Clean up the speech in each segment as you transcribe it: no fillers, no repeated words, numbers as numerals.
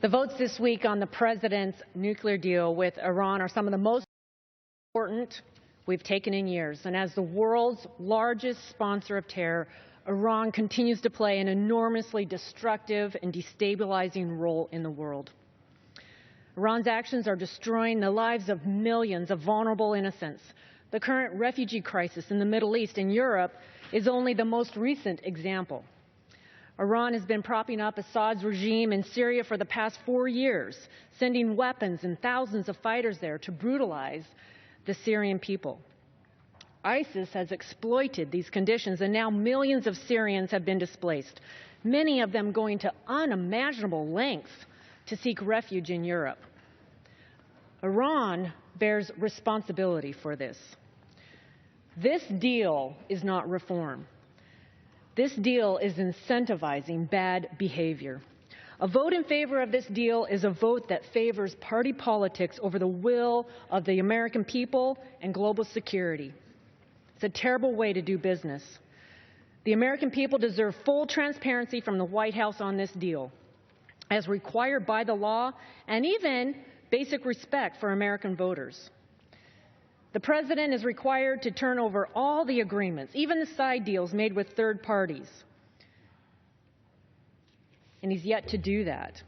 The votes this week on the President's nuclear deal with Iran are some of the most important we've taken in years. And as the world's largest sponsor of terror, Iran continues to play an enormously destructive and destabilizing role in the world. Iran's actions are destroying the lives of millions of vulnerable innocents. The current refugee crisis in the Middle East and Europe is only the most recent example. Iran has been propping up Assad's regime in Syria for the past 4 years, sending weapons and thousands of fighters there to brutalize the Syrian people. ISIS has exploited these conditions, and now millions of Syrians have been displaced, many of them going to unimaginable lengths to seek refuge in Europe. Iran bears responsibility for this. This deal is not reform. This deal is incentivizing bad behavior. A vote in favor of this deal is a vote that favors party politics over the will of the American people and global security. It's a terrible way to do business. The American people deserve full transparency from the White House on this deal, as required by the law, and even basic respect for American voters. The President is required to turn over all the agreements, even the side deals made with third parties. And he's yet to do that.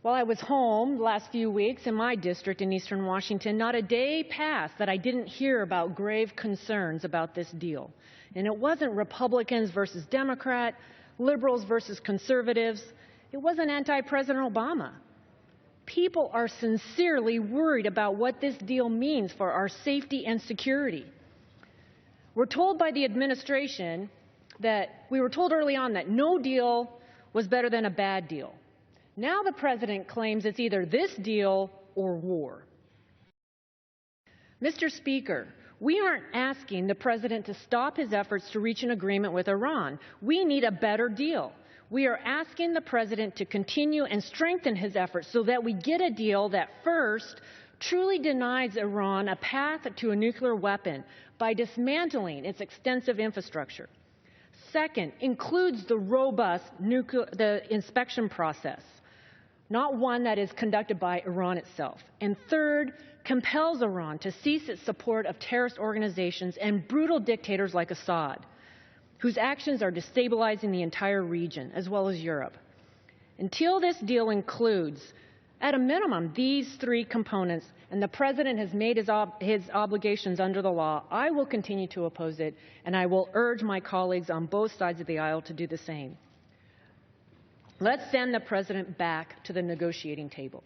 While I was home the last few weeks in my district in eastern Washington, not a day passed that I didn't hear about grave concerns about this deal. And it wasn't Republicans versus Democrats, liberals versus conservatives. It wasn't anti-President Obama. People are sincerely worried about what this deal means for our safety and security. We're told by the administration we were told early on that no deal was better than a bad deal. Now the President claims it's either this deal or war. Mr. Speaker, we aren't asking the President to stop his efforts to reach an agreement with Iran. We need a better deal. We are asking the President to continue and strengthen his efforts so that we get a deal that, first, truly denies Iran a path to a nuclear weapon by dismantling its extensive infrastructure. Second, includes the robust inspection process, not one that is conducted by Iran itself. And third, compels Iran to cease its support of terrorist organizations and brutal dictators like Assad, whose actions are destabilizing the entire region, as well as Europe. Until this deal includes, at a minimum, these three components, and the President has made his obligations under the law, I will continue to oppose it, and I will urge my colleagues on both sides of the aisle to do the same. Let's send the President back to the negotiating table.